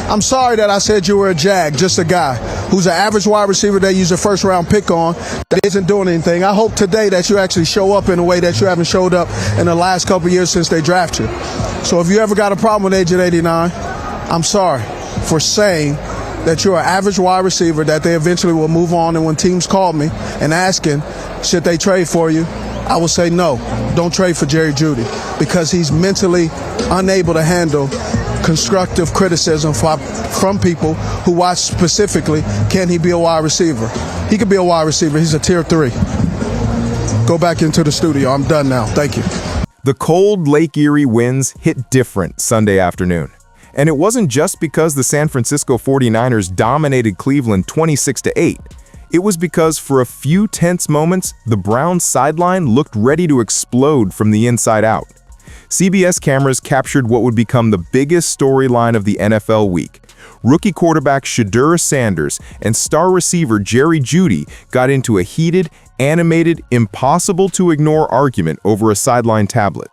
I'm sorry that I said you were a jag, just a guy who's an average wide receiver they use a first-round pick on that isn't doing anything. I hope today that you actually show up in a way that you haven't showed up in the last couple of years since they drafted you. So if you ever got a problem with Agent 89, I'm sorry for saying that you're an average wide receiver that they eventually will move on. And when teams call me and asking, should they trade for you, I will say no, don't trade for Jerry Jeudy because he's mentally unable to handle constructive criticism from people who watch specifically, can he be a wide receiver? He could be a wide receiver. He's a tier 3. Go back into the studio. I'm done now. Thank you. The cold Lake Erie winds hit different Sunday afternoon. And it wasn't just because the San Francisco 49ers dominated Cleveland 26-8. It was because for a few tense moments, the Browns sideline looked ready to explode from the inside out. CBS cameras captured what would become the biggest storyline of the NFL week. Rookie quarterback Shedeur Sanders and star receiver Jerry Jeudy got into a heated, animated, impossible-to-ignore argument over a sideline tablet.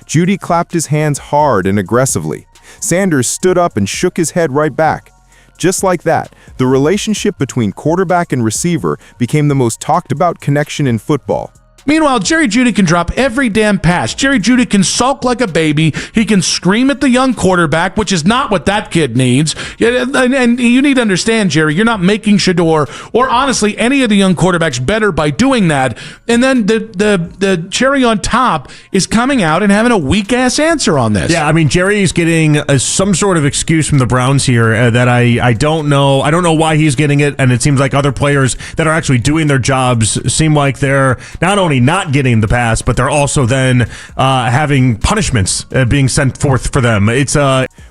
Jeudy clapped his hands hard and aggressively. Sanders stood up and shook his head right back. Just like that, the relationship between quarterback and receiver became the most talked-about connection in football. Meanwhile, Jerry Jeudy can drop every damn pass. Jerry Jeudy can sulk like a baby. He can scream at the young quarterback, which is not what that kid needs. And you need to understand, Jerry, you're not making Shedeur or honestly any of the young quarterbacks better by doing that. And then the cherry on top is coming out and having a weak-ass answer on this. Yeah, I mean, Jerry's getting some sort of excuse from the Browns here that I don't know. I don't know why he's getting it, and it seems like other players that are actually doing their jobs seem like they're not only not getting the pass, but they're also then having punishments being sent forth for them. It's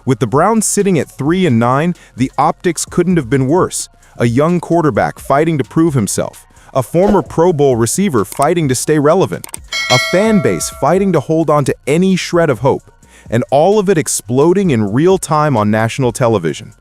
With the Browns sitting at 3-9, the optics couldn't have been worse. A young quarterback fighting to prove himself, a former Pro Bowl receiver fighting to stay relevant, a fan base fighting to hold on to any shred of hope, and all of it exploding in real time on national television.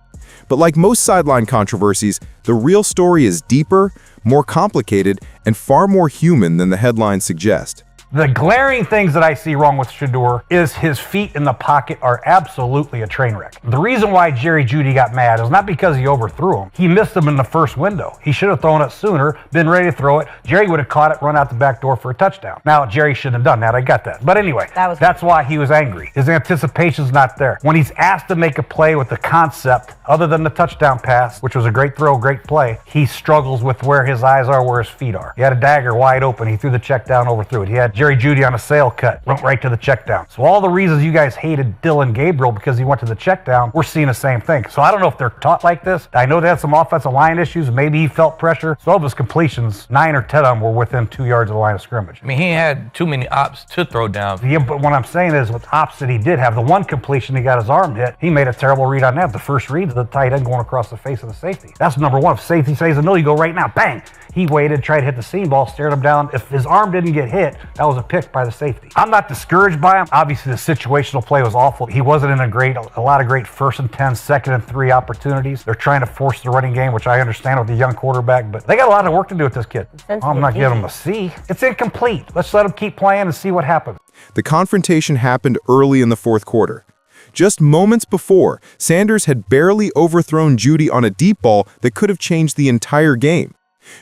But like most sideline controversies, the real story is deeper, more complicated, and far more human than the headlines suggest. The glaring things that I see wrong with Shedeur is his feet in the pocket are absolutely a train wreck. The reason why Jerry Jeudy got mad is not because he overthrew him. He missed him in the first window. He should have thrown it sooner, been ready to throw it. Jerry would have caught it, run out the back door for a touchdown. Now, Jerry shouldn't have done that. I got that. But anyway, that's why he was angry. His anticipation's not there. When he's asked to make a play with the concept, other than the touchdown pass, which was a great throw, great play, he struggles with where his eyes are, where his feet are. He had a dagger wide open. He threw the check down, overthrew it. He had Jerry Jeudy on a sail cut, went right to the check down. So all the reasons you guys hated Dylan Gabriel because he went to the check down, we're seeing the same thing. So I don't know if they're taught like this. I know they had some offensive line issues. Maybe he felt pressure. So of his completions, 9 or 10 of them were within 2 yards of the line of scrimmage. I mean, he had too many ops to throw down. Yeah, but what I'm saying is with ops that he did have, the one completion he got his arm hit, he made a terrible read on that. The first read, the tight end going across the face of the safety. That's number one. If safety says no, you go right now, bang. He waited, tried to hit the seam ball, stared him down. If his arm didn't get hit, that was a pick by the safety. I'm not discouraged by him. Obviously, the situational play was awful. He wasn't in a lot of great 1st and 10, 2nd and 3 opportunities. They're trying to force the running game, which I understand with the young quarterback, but they got a lot of work to do with this kid. I'm not giving him a C. It's incomplete. Let's let him keep playing and see what happens. The confrontation happened early in the fourth quarter. Just moments before, Sanders had barely overthrown Jeudy on a deep ball that could have changed the entire game.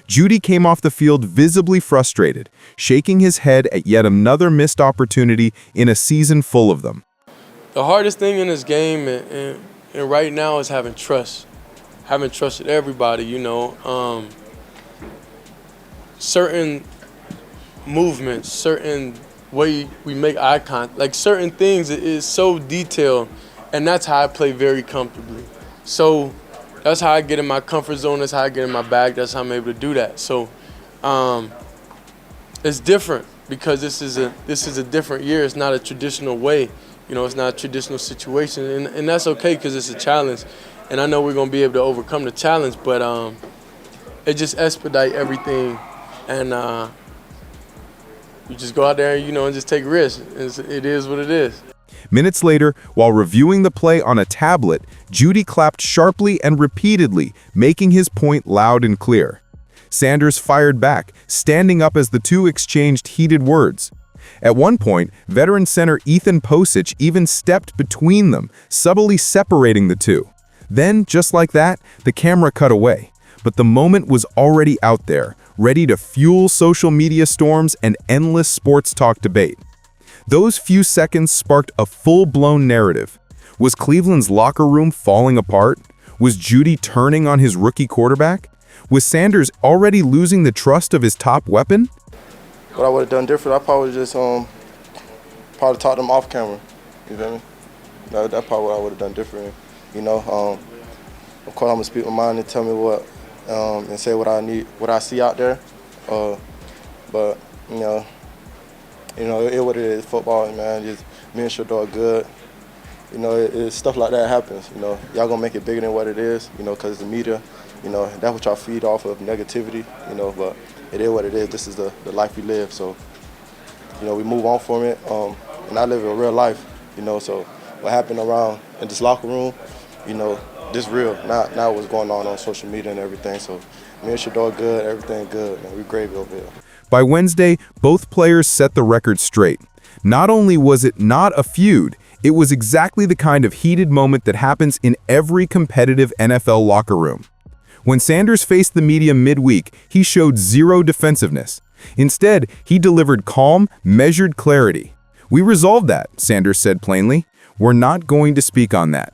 Jeudy came off the field visibly frustrated, shaking his head at yet another missed opportunity in a season full of them. The hardest thing in this game and right now is having trust. Having trust with everybody, you know. Certain movements, certain way we make eye contact, like certain things is so detailed, and that's how I play very comfortably. So that's how I get in my comfort zone. That's how I get in my bag. That's how I'm able to do that. So it's different because this is a different year. It's not a traditional way. You know, it's not a traditional situation, and that's okay because it's a challenge. And I know we're gonna be able to overcome the challenge, but it just expedite everything, and you just go out there, you know, and just take risks. It is what it is. Minutes later, while reviewing the play on a tablet, Jeudy clapped sharply and repeatedly, making his point loud and clear. Sanders fired back, standing up as the two exchanged heated words. At one point, veteran center Ethan Posich even stepped between them, subtly separating the two. Then, just like that, the camera cut away. But the moment was already out there, ready to fuel social media storms and endless sports talk debate. Those few seconds sparked a full-blown narrative. Was Cleveland's locker room falling apart? Was Jeudy turning on his rookie quarterback? Was Sanders already losing the trust of his top weapon? What I would have done different, I probably just probably taught them off camera. You feel me? That's probably what I would have done different. You know, of course I'm gonna speak my mind and tell me what and say what I need, what I see out there. But you know, it what it is. Football, man. Just me and Shedeur are good. You know, stuff like that happens. You know, y'all gonna make it bigger than what it is. You know, because the media. You know, that's what y'all feed off of, negativity. You know, but it is what it is. This is the life we live. So, you know, we move on from it. And I live a real life. You know, so what happened around in this locker room, you know, this real. Now what's going on social media and everything. So me and Shedeur good, everything good, man. We gravy over here. By Wednesday, both players set the record straight. Not only was it not a feud, it was exactly the kind of heated moment that happens in every competitive NFL locker room. When Sanders faced the media midweek, he showed zero defensiveness. Instead, he delivered calm, measured clarity. "We resolved that," Sanders said plainly. "We're not going to speak on that."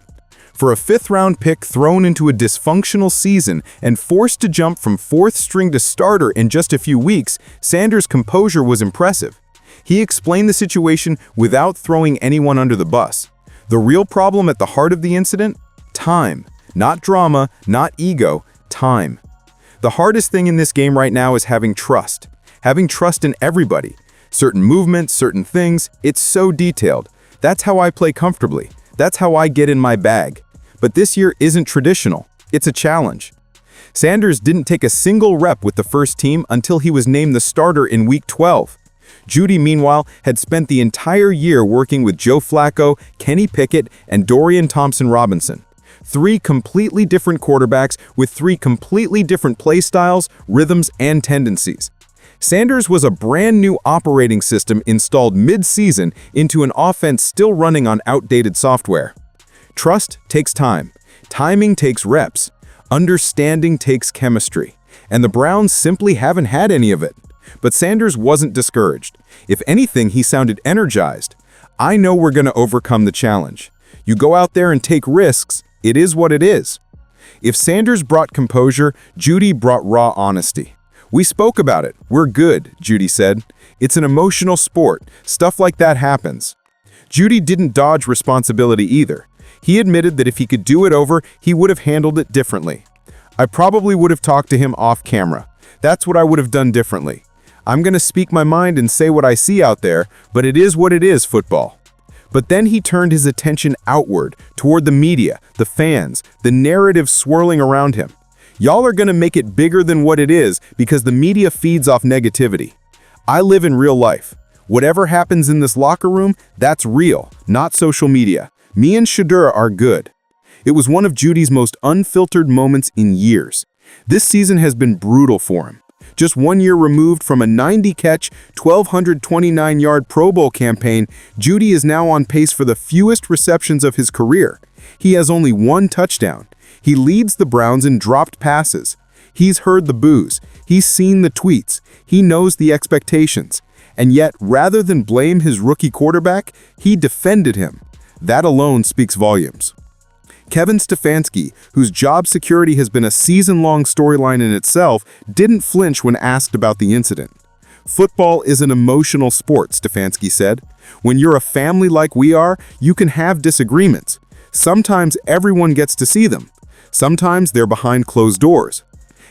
For a fifth-round pick thrown into a dysfunctional season and forced to jump from fourth string to starter in just a few weeks, Sanders' composure was impressive. He explained the situation without throwing anyone under the bus. The real problem at the heart of the incident? Time. Not drama, not ego, time. The hardest thing in this game right now is having trust. Having trust in everybody. Certain movements, certain things, it's so detailed. That's how I play comfortably. That's how I get in my bag. But this year isn't traditional. It's a challenge. Sanders didn't take a single rep with the first team until he was named the starter in Week 12. Jeudy, meanwhile, had spent the entire year working with Joe Flacco, Kenny Pickett, and Dorian Thompson-Robinson. Three completely different quarterbacks with three completely different play styles, rhythms, and tendencies. Sanders was a brand new operating system installed mid-season into an offense still running on outdated software. Trust takes time. Timing takes reps. Understanding takes chemistry. And the Browns simply haven't had any of it. But Sanders wasn't discouraged. If anything, he sounded energized. "I know we're going to overcome the challenge. You go out there and take risks. It is what it is." If Sanders brought composure, Jeudy brought raw honesty. "We spoke about it. We're good," Jeudy said. "It's an emotional sport. Stuff like that happens." Jeudy didn't dodge responsibility either. He admitted that if he could do it over, he would have handled it differently. "I probably would have talked to him off camera. That's what I would have done differently. I'm going to speak my mind and say what I see out there, but it is what it is, football." But then he turned his attention outward, toward the media, the fans, the narrative swirling around him. "Y'all are going to make it bigger than what it is because the media feeds off negativity. I live in real life. Whatever happens in this locker room, that's real, not social media. Me and Shedeur are good." It was one of Jeudy's most unfiltered moments in years. This season has been brutal for him. Just 1 year removed from a 90-catch, 1,229-yard Pro Bowl campaign, Jeudy is now on pace for the fewest receptions of his career. He has only 1 touchdown. He leads the Browns in dropped passes. He's heard the boos. He's seen the tweets. He knows the expectations. And yet, rather than blame his rookie quarterback, he defended him. That alone speaks volumes. Kevin Stefanski, whose job security has been a season-long storyline in itself, didn't flinch when asked about the incident. "Football is an emotional sport," Stefanski said. "When you're a family like we are, you can have disagreements. Sometimes everyone gets to see them. Sometimes they're behind closed doors."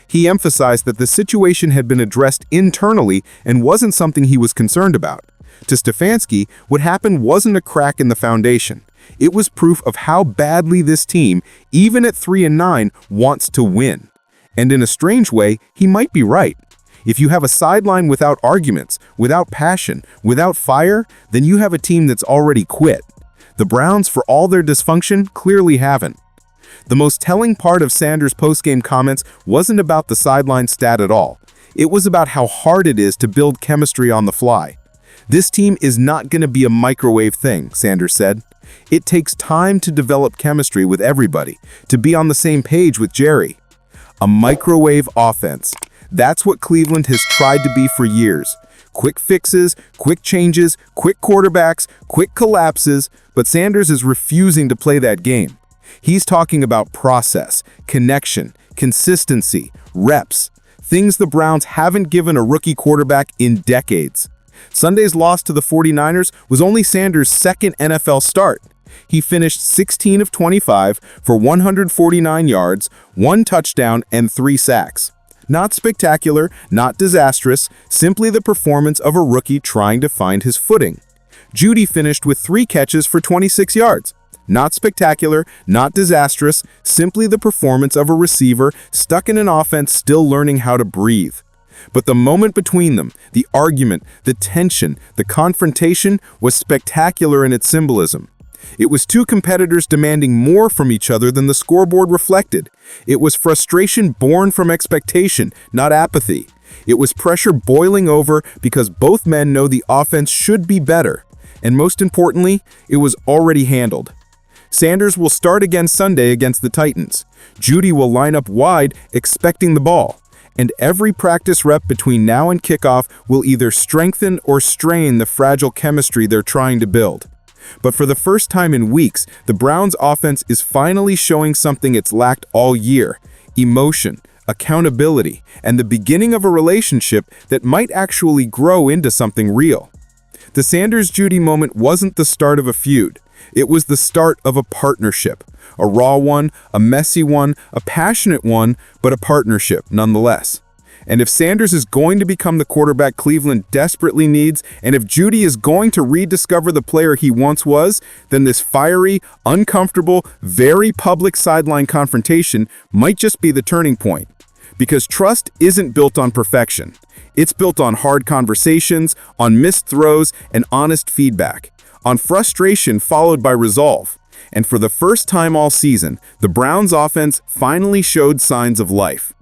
He emphasized that the situation had been addressed internally and wasn't something he was concerned about. To Stefanski, what happened wasn't a crack in the foundation. It was proof of how badly this team, even at 3-9, wants to win. And in a strange way, he might be right. If you have a sideline without arguments, without passion, without fire, then you have a team that's already quit. The Browns, for all their dysfunction, clearly haven't. The most telling part of Sanders' post-game comments wasn't about the sideline stat at all. It was about how hard it is to build chemistry on the fly. This team is not going to be a microwave thing, Sanders said. It takes time to develop chemistry with everybody, to be on the same page with Jerry. A microwave offense. That's what Cleveland has tried to be for years. Quick fixes, quick changes, quick quarterbacks, quick collapses, but Sanders is refusing to play that game. He's talking about process, connection, consistency, reps, things the Browns haven't given a rookie quarterback in decades. Sunday's loss to the 49ers was only Sanders' second NFL start. He finished 16 of 25 for 149 yards, 1 touchdown, and 3 sacks. Not spectacular, not disastrous, simply the performance of a rookie trying to find his footing. Jeudy finished with 3 catches for 26 yards. Not spectacular, not disastrous, simply the performance of a receiver stuck in an offense still learning how to breathe. But the moment between them, the argument, the tension, the confrontation was spectacular in its symbolism. It was two competitors demanding more from each other than the scoreboard reflected. It was frustration born from expectation, not apathy. It was pressure boiling over because both men know the offense should be better. And most importantly, it was already handled. Sanders will start again Sunday against the Titans. Jeudy will line up wide, expecting the ball. And every practice rep between now and kickoff will either strengthen or strain the fragile chemistry they're trying to build. But for the first time in weeks, the Browns' offense is finally showing something it's lacked all year: emotion, accountability, and the beginning of a relationship that might actually grow into something real. The Sanders-Jeudy moment wasn't the start of a feud. It was the start of a partnership. A raw one, a messy one, a passionate one, but a partnership nonetheless. And if Sanders is going to become the quarterback Cleveland desperately needs, and if Jeudy is going to rediscover the player he once was, then this fiery, uncomfortable, very public sideline confrontation might just be the turning point. Because trust isn't built on perfection. It's built on hard conversations, on missed throws, and honest feedback. On frustration followed by resolve. And for the first time all season, the Browns' offense finally showed signs of life.